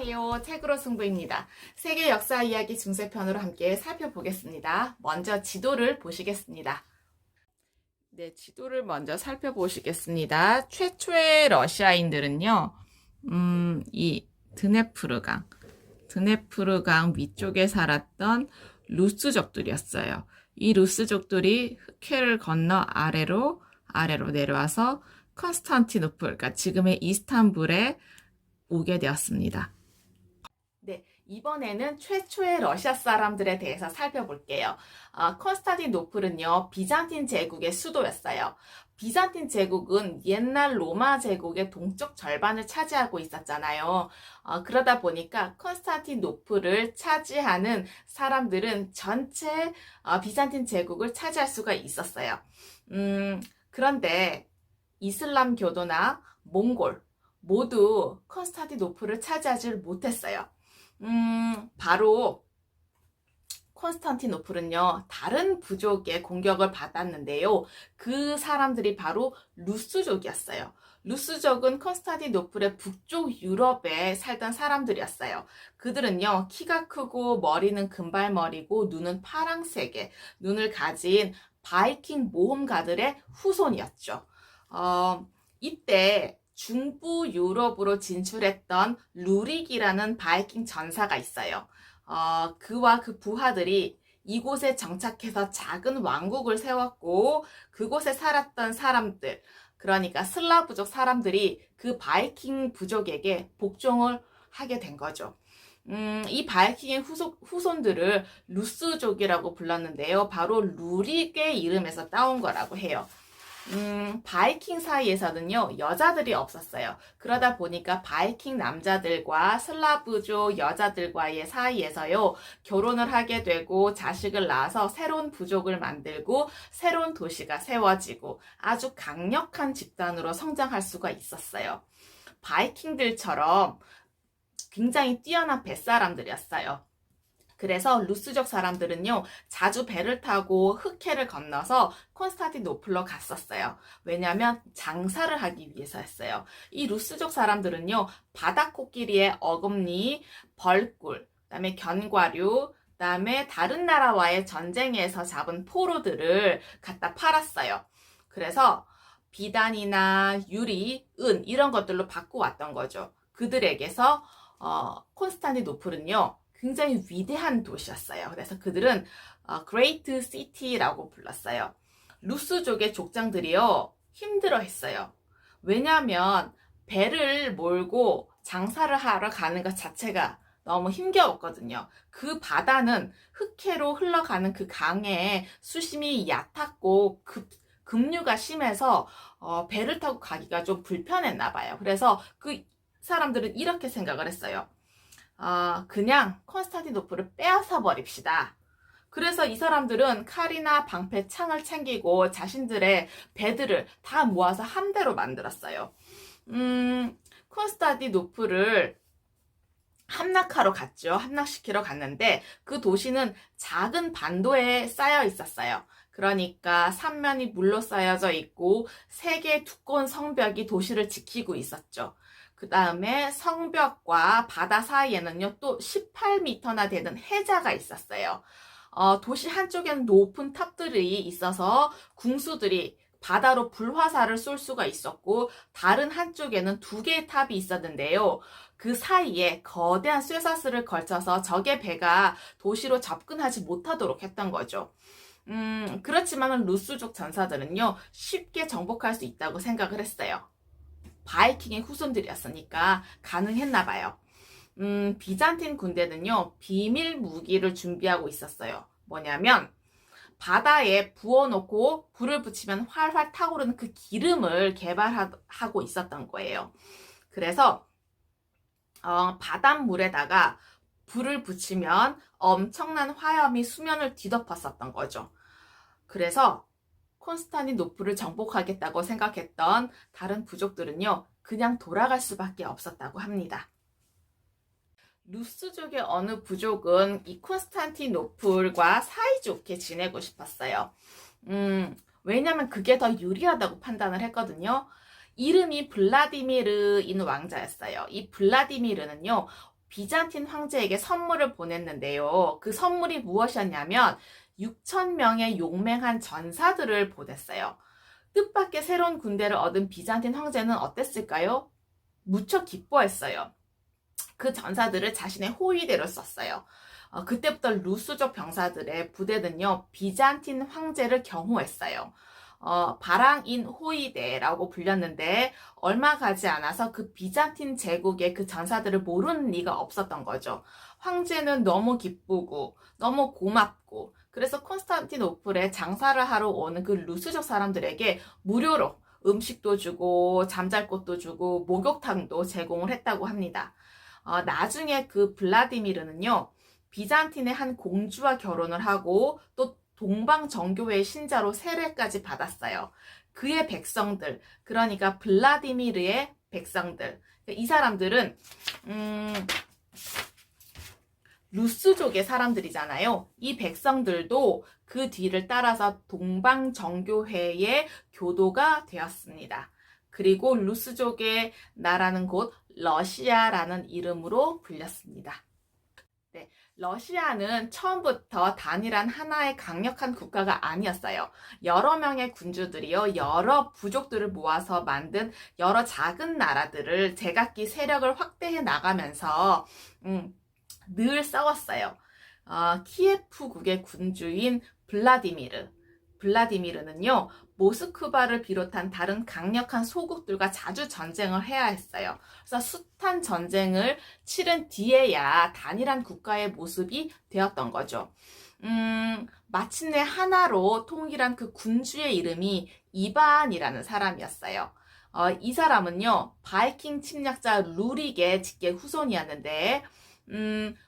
안녕하세요. 책으로 승부입니다. 세계 역사 이야기 중세편으로 함께 살펴보겠습니다. 먼저 지도를 보시겠습니다. 네, 지도를 먼저 살펴보시겠습니다. 최초의 러시아인들은요, 이 드네프르강 위쪽에 살았던 루스족들이었어요. 이 루스족들이 흑해를 건너 아래로 내려와서 컨스탄티노플, 그러니까 지금의 이스탄불에 오게 되었습니다. 네, 이번에는 최초의 러시아 사람들에 대해서 살펴볼게요. 컨스탄티노플은요, 비잔틴 제국의 수도였어요. 비잔틴 제국은 옛날 로마 제국의 동쪽 절반을 차지하고 있었잖아요. 그러다 보니까 컨스탄티노플을 차지하는 사람들은 전체 비잔틴 제국을 차지할 수가 있었어요. 그런데 이슬람 교도나 몽골 모두 컨스탄티노플을 차지하지 못했어요. 바로 콘스탄티노플은요, 다른 부족의 공격을 받았는데요. 그 사람들이 바로 루스족이었어요. 루스족은 콘스탄티노플의 북쪽 유럽에 살던 사람들이었어요. 그들은요, 키가 크고 머리는 금발머리고 눈은 파랑색의 눈을 가진 바이킹 모험가들의 후손이었죠. 이때 중부 유럽으로 진출했던 루릭이라는 바이킹 전사가 있어요. 그와 그 부하들이 이곳에 정착해서 작은 왕국을 세웠고 그곳에 살았던 사람들, 그러니까 슬라브족 사람들이 그 바이킹 부족에게 복종을 하게 된 거죠. 이 바이킹의 후손들을 루스족이라고 불렀는데요. 바로 루릭의 이름에서 따온 거라고 해요. 바이킹 사이에서는요, 여자들이 없었어요. 그러다 보니까 바이킹 남자들과 슬라브족 여자들과의 사이에서요, 결혼을 하게 되고 자식을 낳아서 새로운 부족을 만들고 새로운 도시가 세워지고 아주 강력한 집단으로 성장할 수가 있었어요. 바이킹들처럼 굉장히 뛰어난 뱃사람들이었어요. 그래서 루스족 사람들은요, 자주 배를 타고 흑해를 건너서 콘스탄티노플로 갔었어요. 왜냐하면 장사를 하기 위해서였어요. 이 루스족 사람들은요, 바다코끼리의 어금니, 벌꿀, 그다음에 견과류, 그다음에 다른 나라와의 전쟁에서 잡은 포로들을 갖다 팔았어요. 그래서 비단이나 유리, 은 이런 것들로 받고 왔던 거죠. 그들에게서 콘스탄티노플은요, 굉장히 위대한 도시였어요. 그래서 그들은 Great City라고 불렀어요. 루스족의 족장들이요, 힘들어했어요. 왜냐하면 배를 몰고 장사를 하러 가는 것 자체가 너무 힘겨웠거든요. 그 바다는 흑해로 흘러가는 그 강에 수심이 얕았고 급류가 심해서 배를 타고 가기가 좀 불편했나 봐요. 그래서 그 사람들은 이렇게 생각을 했어요. 그냥 콘스탄티노플을 빼앗아 버립시다. 그래서 이 사람들은 칼이나 방패, 창을 챙기고 자신들의 배들을 다 모아서 함대로 만들었어요. 콘스탄티노플을 함락하러 갔죠. 함락시키러 갔는데 그 도시는 작은 반도에 쌓여 있었어요. 그러니까 삼면이 물로 쌓여져 있고 세 개의 두꺼운 성벽이 도시를 지키고 있었죠. 그 다음에 성벽과 바다 사이에는요, 또 18m나 되는 해자가 있었어요. 도시 한쪽에는 높은 탑들이 있어서 궁수들이 바다로 불화살을 쏠 수가 있었고, 다른 한쪽에는 두 개의 탑이 있었는데요. 그 사이에 거대한 쇠사슬을 걸쳐서 적의 배가 도시로 접근하지 못하도록 했던 거죠. 그렇지만 루스족 전사들은요, 쉽게 정복할 수 있다고 생각을 했어요. 바이킹의 후손들이었으니까 가능했나 봐요. 비잔틴 군대는요, 비밀 무기를 준비하고 있었어요. 뭐냐면 바다에 부어놓고 불을 붙이면 활활 타오르는 그 기름을 개발하고 있었던 거예요. 그래서 바닷물에다가 불을 붙이면 엄청난 화염이 수면을 뒤덮었었던 거죠. 그래서 콘스탄티노플을 정복하겠다고 생각했던 다른 부족들은요, 그냥 돌아갈 수밖에 없었다고 합니다. 루스족의 어느 부족은 이 콘스탄티노플과 사이좋게 지내고 싶었어요. 왜냐면 그게 더 유리하다고 판단을 했거든요. 이름이 블라디미르인 왕자였어요. 이 블라디미르는요, 비잔틴 황제에게 선물을 보냈는데요. 그 선물이 무엇이었냐면 6천 명의 용맹한 전사들을 보냈어요. 뜻밖의 새로운 군대를 얻은 비잔틴 황제는 어땠을까요? 무척 기뻐했어요. 그 전사들을 자신의 호위대로 썼어요. 그때부터 루스족 병사들의 부대는요, 비잔틴 황제를 경호했어요. 바랑인 호위대라고 불렸는데 얼마 가지 않아서 그 비잔틴 제국의 그 전사들을 모르는 리가 없었던 거죠. 황제는 너무 기쁘고 너무 고맙고 그래서 콘스탄티노플에 장사를 하러 오는 그 루스족 사람들에게 무료로 음식도 주고 잠잘 곳도 주고 목욕탕도 제공을 했다고 합니다. 나중에 그 블라디미르는요, 비잔틴의 한 공주와 결혼을 하고 또 동방정교회의 신자로 세례까지 받았어요. 그의 백성들, 그러니까 블라디미르의 백성들, 이 사람들은 루스족의 사람들이잖아요. 이 백성들도 그 뒤를 따라서 동방정교회의 교도가 되었습니다. 그리고 루스족의 나라는 곧 러시아라는 이름으로 불렸습니다. 네, 러시아는 처음부터 단일한 하나의 강력한 국가가 아니었어요. 여러 명의 군주들이요, 여러 부족들을 모아서 만든 여러 작은 나라들을 제각기 세력을 확대해 나가면서 늘 싸웠어요. 키예프국의 군주인 블라디미르는요, 모스크바를 비롯한 다른 강력한 소국들과 자주 전쟁을 해야 했어요. 그래서 숱한 전쟁을 치른 뒤에야 단일한 국가의 모습이 되었던 거죠. 마침내 하나로 통일한 그 군주의 이름이 이반이라는 사람이었어요. 이 사람은요, 바이킹 침략자 루릭의 직계 후손이었는데,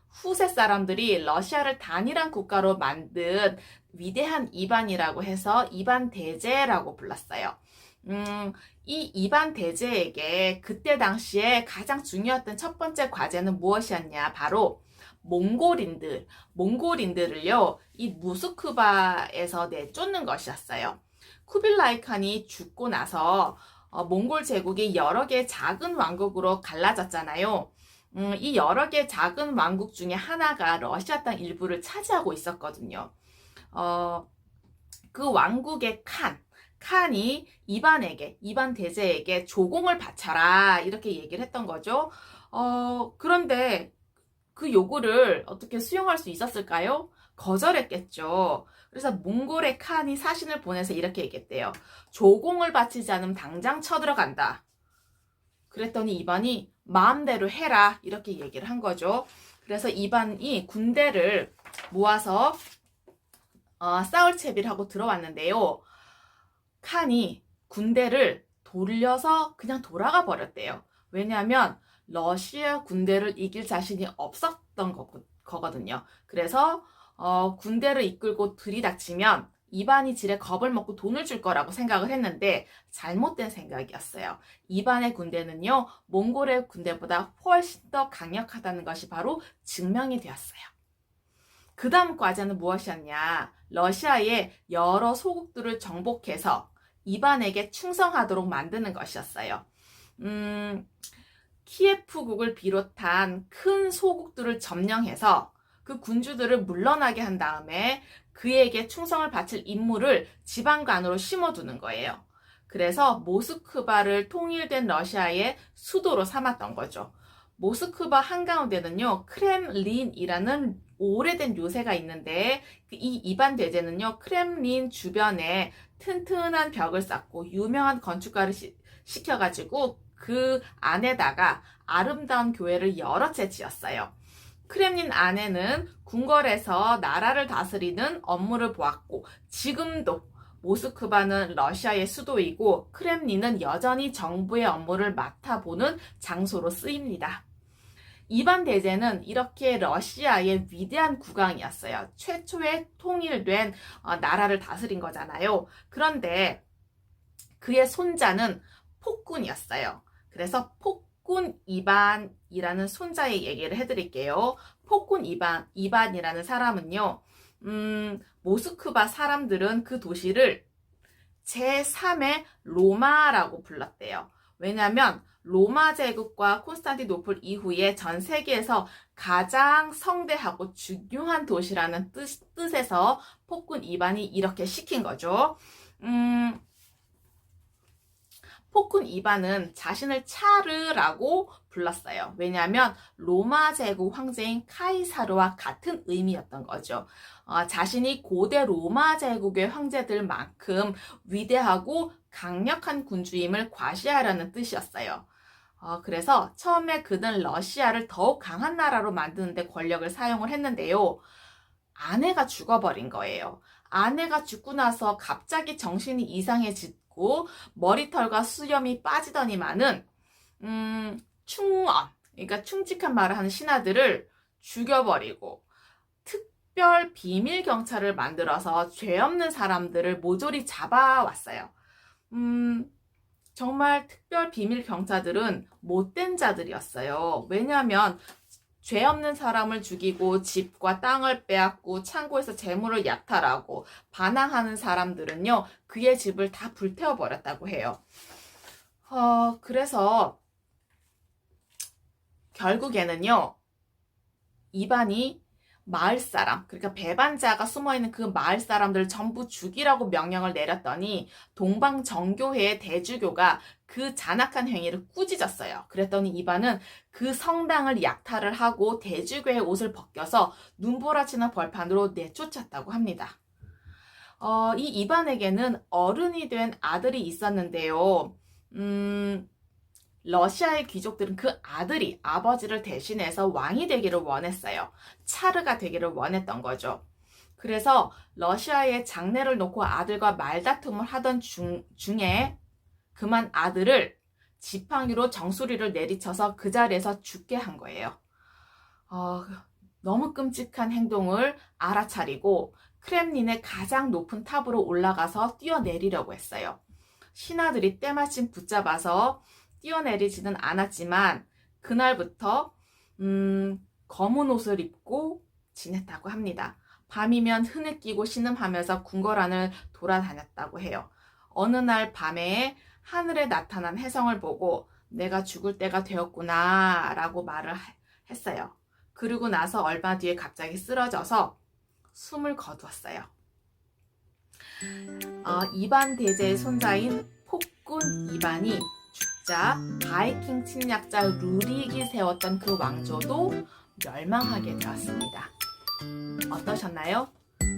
후세 사람들이 러시아를 단일한 국가로 만든 위대한 이반이라고 해서 이반 대제라고 불렀어요. 이 이반 대제에게 그때 당시에 가장 중요했던 첫 번째 과제는 무엇이었냐? 바로 몽골인들을요, 이 모스크바에서 내쫓는 것이었어요. 쿠빌라이 칸이 죽고 나서 몽골 제국이 여러 개의 작은 왕국으로 갈라졌잖아요. 이 여러 개의 작은 왕국 중에 하나가 러시아 땅 일부를 차지하고 있었거든요. 그 왕국의 칸이 이반 대제에게 조공을 바쳐라 이렇게 얘기를 했던 거죠. 그런데 그 요구를 어떻게 수용할 수 있었을까요? 거절했겠죠. 그래서 몽골의 칸이 사신을 보내서 이렇게 얘기했대요. 조공을 바치지 않으면 당장 쳐들어간다. 그랬더니 이반이 마음대로 해라 이렇게 얘기를 한 거죠. 그래서 이반이 군대를 모아서 싸울 채비를 하고 들어왔는데요. 칸이 군대를 돌려서 그냥 돌아가 버렸대요. 왜냐하면 러시아 군대를 이길 자신이 없었던 거거든요. 그래서 군대를 이끌고 들이닥치면 이반이 지레 겁을 먹고 돈을 줄 거라고 생각을 했는데 잘못된 생각이었어요. 이반의 군대는요, 몽골의 군대보다 훨씬 더 강력하다는 것이 바로 증명이 되었어요. 그 다음 과제는 무엇이었냐? 러시아의 여러 소국들을 정복해서 이반에게 충성하도록 만드는 것이었어요. 키예프국을 비롯한 큰 소국들을 점령해서 그 군주들을 물러나게 한 다음에 그에게 충성을 바칠 인물을 지방간으로 심어두는 거예요. 그래서 모스크바를 통일된 러시아의 수도로 삼았던 거죠. 모스크바 한가운데는요, 크렘린이라는 오래된 요새가 있는데 이 이반 대제는요, 크렘린 주변에 튼튼한 벽을 쌓고 유명한 건축가를 시켜가지고 그 안에다가 아름다운 교회를 여러 채 지었어요. 크렘린 안에는 궁궐에서 나라를 다스리는 업무를 보았고 지금도 모스크바는 러시아의 수도이고 크렘린은 여전히 정부의 업무를 맡아보는 장소로 쓰입니다. 이반 대제는 이렇게 러시아의 위대한 국왕이었어요. 최초의 통일된 나라를 다스린 거잖아요. 그런데 그의 손자는 폭군이었어요. 그래서 폭군 이반이라는 손자의 얘기를 해드릴게요. 폭군 이반이라는 사람은요, 모스크바 사람들은 그 도시를 제3의 로마라고 불렀대요. 왜냐하면 로마 제국과 콘스탄티노플 이후에 전 세계에서 가장 성대하고 중요한 도시라는 뜻에서 폭군 이반이 이렇게 시킨 거죠. 폭군 이반은 자신을 차르라고 불렀어요. 왜냐하면 로마 제국 황제인 카이사르와 같은 의미였던 거죠. 자신이 고대 로마 제국의 황제들만큼 위대하고 강력한 군주임을 과시하려는 뜻이었어요. 그래서 처음에 그는 러시아를 더욱 강한 나라로 만드는데 권력을 사용을 했는데요. 아내가 죽어버린 거예요. 아내가 죽고 나서 갑자기 정신이 이상해지고 머리털과 수염이 빠지더니만은 충원, 그러니까 충직한 말을 하는 신하들을 죽여버리고 특별 비밀 경찰을 만들어서 죄 없는 사람들을 모조리 잡아왔어요. 정말 특별 비밀 경찰들은 못된 자들이었어요. 왜냐하면 죄 없는 사람을 죽이고 집과 땅을 빼앗고 창고에서 재물을 약탈하고 반항하는 사람들은요, 그의 집을 다 불태워버렸다고 해요. 그래서 결국에는요, 이반이 마을 사람, 그러니까 배반자가 숨어있는 그 마을 사람들을 전부 죽이라고 명령을 내렸더니 동방정교회의 대주교가 그 잔악한 행위를 꾸짖었어요. 그랬더니 이반은 그 성당을 약탈을 하고 대주교의 옷을 벗겨서 눈보라치는 벌판으로 내쫓았다고 합니다. 이 이반에게는 어른이 된 아들이 있었는데요. 러시아의 귀족들은 그 아들이 아버지를 대신해서 왕이 되기를 원했어요. 차르가 되기를 원했던 거죠. 그래서 러시아의 장례를 놓고 아들과 말다툼을 하던 중에 그만 아들을 지팡이로 정수리를 내리쳐서 그 자리에서 죽게 한 거예요. 너무 끔찍한 행동을 알아차리고 크렘린의 가장 높은 탑으로 올라가서 뛰어내리려고 했어요. 신하들이 때마침 붙잡아서 뛰어내리지는 않았지만 그날부터 검은 옷을 입고 지냈다고 합니다. 밤이면 흐느끼고 신음하면서 궁궐안을 돌아다녔다고 해요. 어느 날 밤에 하늘에 나타난 혜성을 보고 내가 죽을 때가 되었구나 라고 말을 했어요. 그러고 나서 얼마 뒤에 갑자기 쓰러져서 숨을 거두었어요. 이반 대제의 손자인 폭군 이반이 죽자 바이킹 침략자 루릭이 세웠던 그 왕조도 멸망하게 되었습니다. 어떠셨나요?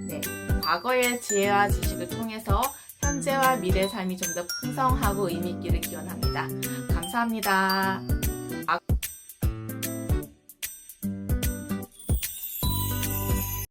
네, 과거의 지혜와 지식을 통해서 현재와 미래의 삶이 좀 더 풍성하고 의미 있기를 기원합니다. 감사합니다.